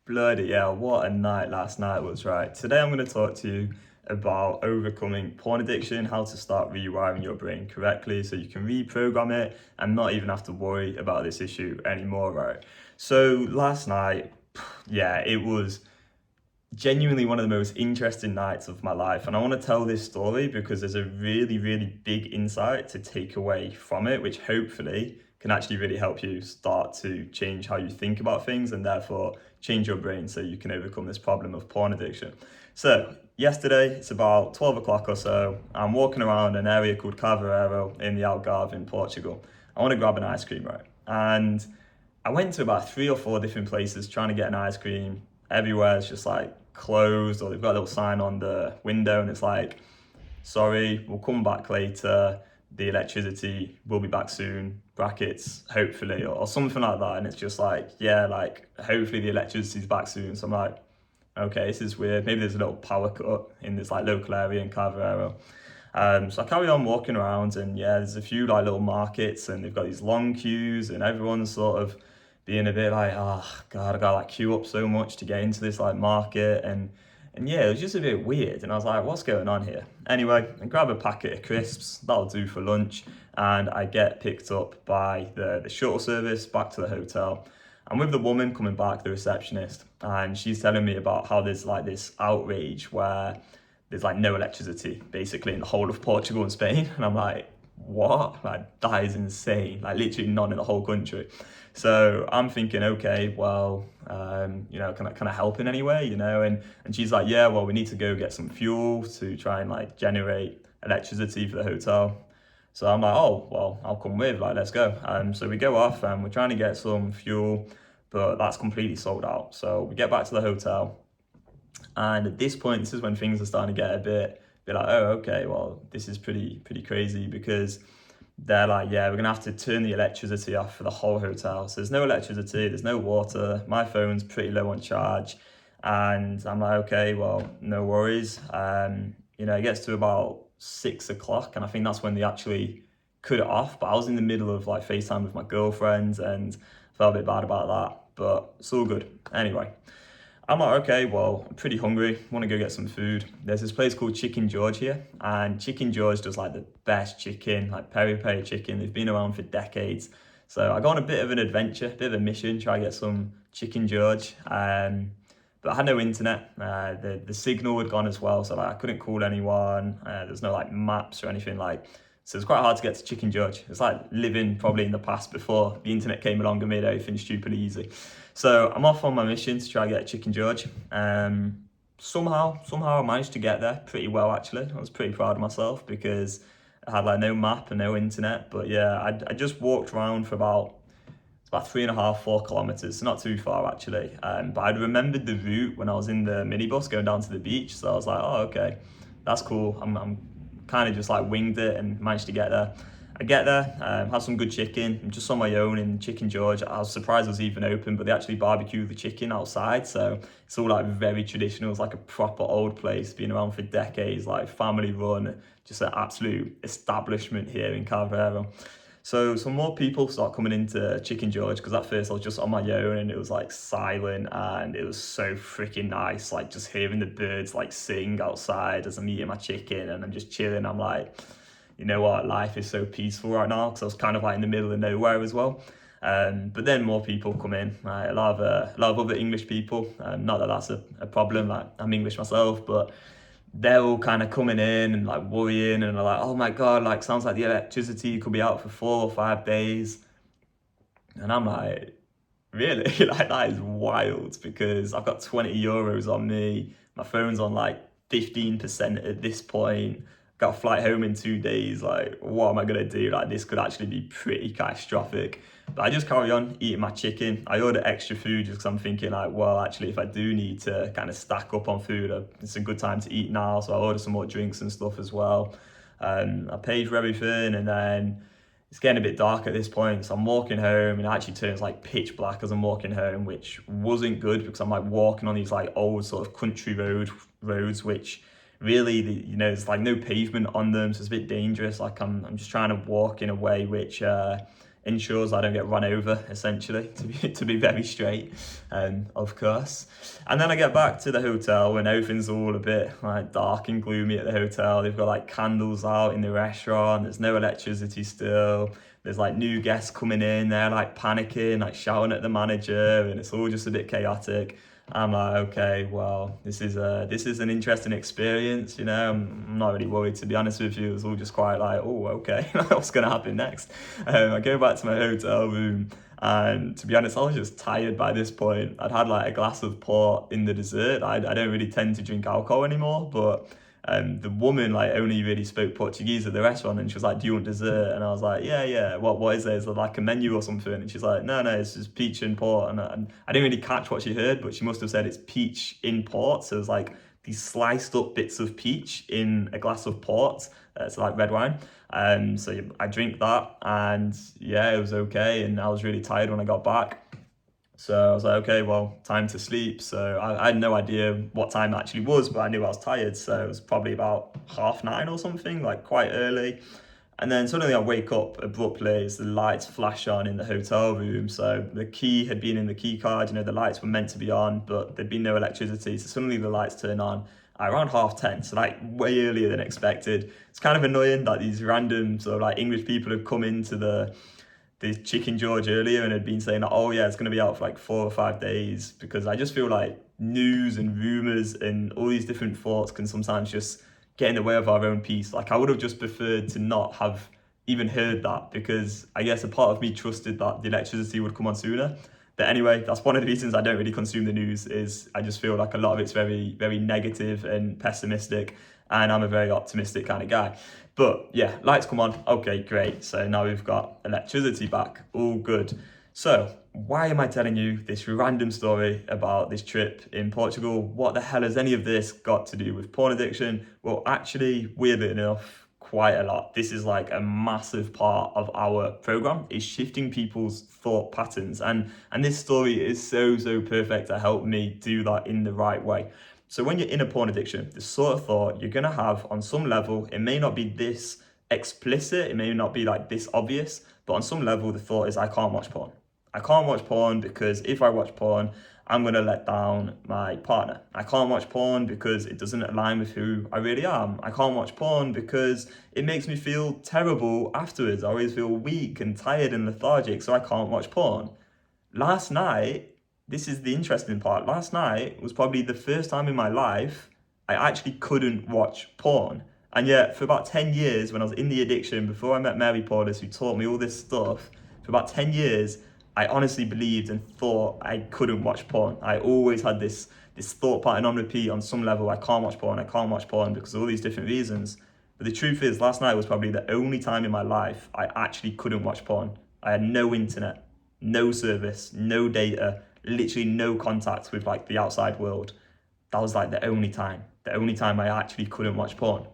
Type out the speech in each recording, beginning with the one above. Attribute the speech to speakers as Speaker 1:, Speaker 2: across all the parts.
Speaker 1: Bloody hell, what a night last night was, right? Today I'm going to talk to you about overcoming porn addiction, how to start rewiring your brain correctly so you can reprogram it and not even have to worry about this issue anymore, right? So last night, yeah, it was genuinely one of the most interesting nights of my life. And I want to tell this story because there's a really, really big insight to take away from it, which hopefully can actually really help you start to change how you think about things and therefore change your brain so you can overcome this problem of porn addiction. So, yesterday, it's about 12 o'clock or so. I'm walking around an area called Caveiro in the Algarve in Portugal. I want to grab an ice cream, right? And I went to about 3 or 4 different places trying to get an ice cream. Everywhere it's just like closed, or they've got a little sign on the window and it's like, sorry, we'll come back later. The electricity will be back soon, brackets, hopefully, or something like that. And it's just like, yeah, like hopefully the electricity's back soon. So I'm like, okay, this is weird. Maybe there's a little power cut in this like local area in Caveiro. So I carry on walking around and yeah, there's a few like little markets and they've got these long queues and everyone's sort of being a bit like, oh God, I gotta like queue up so much to get into this like market and yeah, it was just a bit weird. And I was like, what's going on here? Anyway, I grab a packet of crisps, that'll do for lunch. And I get picked up by the shuttle service back to the hotel. I'm with the woman coming back, the receptionist, and she's telling me about how there's like this outrage where there's like no electricity basically in the whole of Portugal and Spain. And I'm like, what? Like, that is insane. Like, literally none in the whole country. So I'm thinking, okay, well, can I help in any way, And she's like, yeah, well, we need to go get some fuel to try and like generate electricity for the hotel. So I'm like, oh, well, I'll come with, like, let's go. So we go off and we're trying to get some fuel, but that's completely sold out. So we get back to the hotel. And at this point, this is when things are starting to get a bit like, oh, okay, well, this is pretty crazy because they're like, yeah, we're gonna have to turn the electricity off for the whole hotel. So there's no electricity, there's no water, my phone's pretty low on charge. And I'm like, okay, well, no worries. It gets to about 6 o'clock, and I think that's when they actually cut it off. But I was in the middle of like FaceTime with my girlfriend and felt a bit bad about that, but it's all good. Anyway, I'm like, okay, well, I'm pretty hungry, want to go get some food. There's this place called Chicken George here, and Chicken George does like the best chicken, like peri-peri chicken. They've been around for decades. So I got on a bit of an adventure, bit of a mission, try to get some Chicken George. But I had no internet. The signal had gone as well, so like I couldn't call anyone. There's no like maps or anything like. So it's quite hard to get to Chicken George. It's like living probably in the past before the internet came along and made everything stupidly easy. So I'm off on my mission to try and get Chicken George. Somehow I managed to get there pretty well actually. I was pretty proud of myself because I had like no map and no internet. But yeah, I just walked around for about 3.5, 4 kilometers, so not too far actually. But I'd remembered the route when I was in the minibus going down to the beach. So I was like, oh, okay, that's cool. I'm kind of just like winged it and managed to get there. I get there, had some good chicken. I'm just on my own in Chicken George. I was surprised it was even open, but they actually barbecue the chicken outside. So it's all like very traditional. It's like a proper old place, been around for decades, like family run, just an absolute establishment here in Caveiro. So some more people start coming into Chicken George because at first I was just on my own and it was like silent and it was so freaking nice, like just hearing the birds like sing outside as I'm eating my chicken and I'm just chilling. I'm like, you know what, life is so peaceful right now because I was kind of like in the middle of nowhere as well. But then more people come in, a lot of other English people. Not that that's a problem, like I'm English myself, but they're all kind of coming in and like worrying and like, oh my God, like sounds like the electricity could be out for 4 or 5 days. And I'm like, really? Like that is wild because I've got 20 euros on me. My phone's on like 15% at this point. Got a flight home in 2 days. Like, what am I gonna do? Like this could actually be pretty catastrophic. But I just carry on eating my chicken. I order extra food just because I'm thinking like, well, actually, if I do need to kind of stack up on food, it's a good time to eat now. So I order some more drinks and stuff as well. I paid for everything and then it's getting a bit dark at this point. So I'm walking home and it actually turns like pitch black as I'm walking home, which wasn't good because I'm like walking on these like old sort of country roads, which really, there's like no pavement on them. So it's a bit dangerous. Like I'm just trying to walk in a way which, ensures I don't get run over, essentially, to be very straight, of course. And then I get back to the hotel and everything's all a bit like dark and gloomy at the hotel. They've got like candles out in the restaurant, there's no electricity still. There's like new guests coming in, they're like panicking, like shouting at the manager, and it's all just a bit chaotic. I'm like, okay, well, this is an interesting experience, you know. I'm not really worried, to be honest with you. It was all just quite like, oh, okay, what's gonna happen next? I go back to my hotel room, and to be honest, I was just tired by this point. I'd had like a glass of port in the dessert. I don't really tend to drink alcohol anymore, but the woman like only really spoke Portuguese at the restaurant, and she was like, do you want dessert? And I was like, yeah, what is it? Is there like a menu or something? And she's like, no, it's just peach and port. And I didn't really catch what she heard, but she must have said it's peach in port. So it was like these sliced up bits of peach in a glass of port. It's like red wine. So I drink that, and yeah, it was okay. And I was really tired when I got back. So I was like, okay, well, time to sleep. So I had no idea what time it actually was, but I knew I was tired. So it was probably about 9:30 or something, like quite early. And then suddenly I wake up abruptly as the lights flash on in the hotel room. So the key had been in the key card, you know, the lights were meant to be on, but there'd been no electricity. So suddenly the lights turn on at around 10:30, so like way earlier than expected. It's kind of annoying that these random sort of like English people have come into the Chicken George earlier and had been saying that, oh yeah, it's going to be out for like 4 or 5 days, because I just feel like news and rumors and all these different thoughts can sometimes just get in the way of our own peace. Like I would have just preferred to not have even heard that, because I guess a part of me trusted that the electricity would come on sooner. But anyway, that's one of the reasons I don't really consume the news, is I just feel like a lot of it's very, very negative and pessimistic, and I'm a very optimistic kind of guy. But yeah, lights come on, okay, great. So now we've got electricity back, all good. So why am I telling you this random story about this trip in Portugal? What the hell has any of this got to do with porn addiction? Well, actually, weirdly enough, quite a lot. This is like a massive part of our program, is shifting people's thought patterns. And this story is so perfect to help me do that in the right way. So when you're in a porn addiction, the sort of thought you're gonna have on some level, it may not be this explicit, it may not be like this obvious, but on some level the thought is, I can't watch porn. I can't watch porn because if I watch porn, I'm gonna let down my partner. I can't watch porn because it doesn't align with who I really am. I can't watch porn because it makes me feel terrible afterwards. I always feel weak and tired and lethargic, so I can't watch porn. Last night, this is the interesting part. Last night was probably the first time in my life I actually couldn't watch porn. And yet for about 10 years, when I was in the addiction, before I met Mary Portis, who taught me all this stuff, for about 10 years, I honestly believed and thought I couldn't watch porn. I always had this thought pattern on repeat on some level. I can't watch porn because of all these different reasons. But the truth is, last night was probably the only time in my life I actually couldn't watch porn. I had no internet, no service, no data, literally no contact with like the outside world. That was like the only time I actually couldn't watch porn.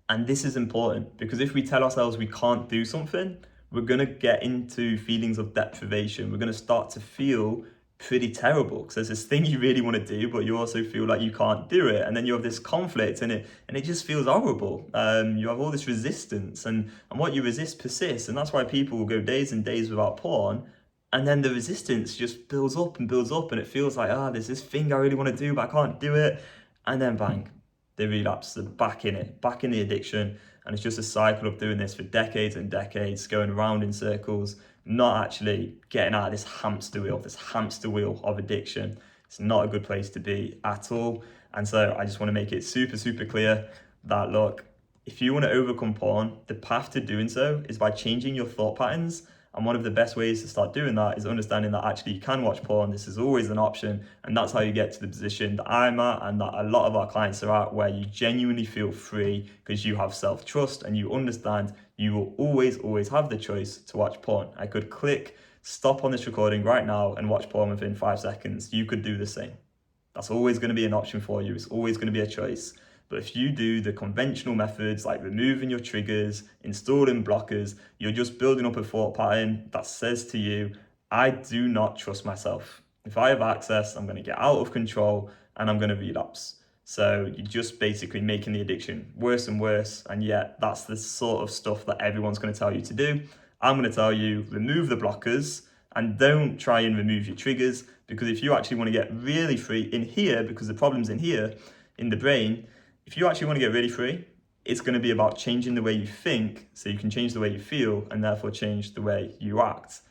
Speaker 1: And this is important, because if we tell ourselves we can't do something, we're gonna get into feelings of deprivation. We're gonna start to feel pretty terrible, because there's this thing you really want to do, but you also feel like you can't do it, and then you have this conflict, and it just feels horrible. You have all this resistance, and what you resist persists, and that's why people will go days and days without porn. And then the resistance just builds up, and it feels like, there's this thing I really want to do, but I can't do it. And then bang, they relapse, they're back in the addiction. And it's just a cycle of doing this for decades and decades, going around in circles, not actually getting out of this hamster wheel of addiction. It's not a good place to be at all. And so I just want to make it super clear that, look, if you want to overcome porn, the path to doing so is by changing your thought patterns. And one of the best ways to start doing that is understanding that actually you can watch porn. This is always an option. And that's how you get to the position that I'm at and that a lot of our clients are at, where you genuinely feel free because you have self-trust and you understand you will always have the choice to watch porn. I could click stop on this recording right now and watch porn within 5 seconds. You could do the same. That's always going to be an option for you. It's always going to be a choice. But if you do the conventional methods like removing your triggers, installing blockers, you're just building up a thought pattern that says to you, I do not trust myself. If I have access, I'm going to get out of control and I'm going to relapse. So you're just basically making the addiction worse and worse. And yet that's the sort of stuff that everyone's going to tell you to do. I'm going to tell you, remove the blockers and don't try and remove your triggers, because if you actually want to get really free in here, because the problem's in here, in the brain, if you actually want to get really free, it's going to be about changing the way you think so you can change the way you feel and therefore change the way you act.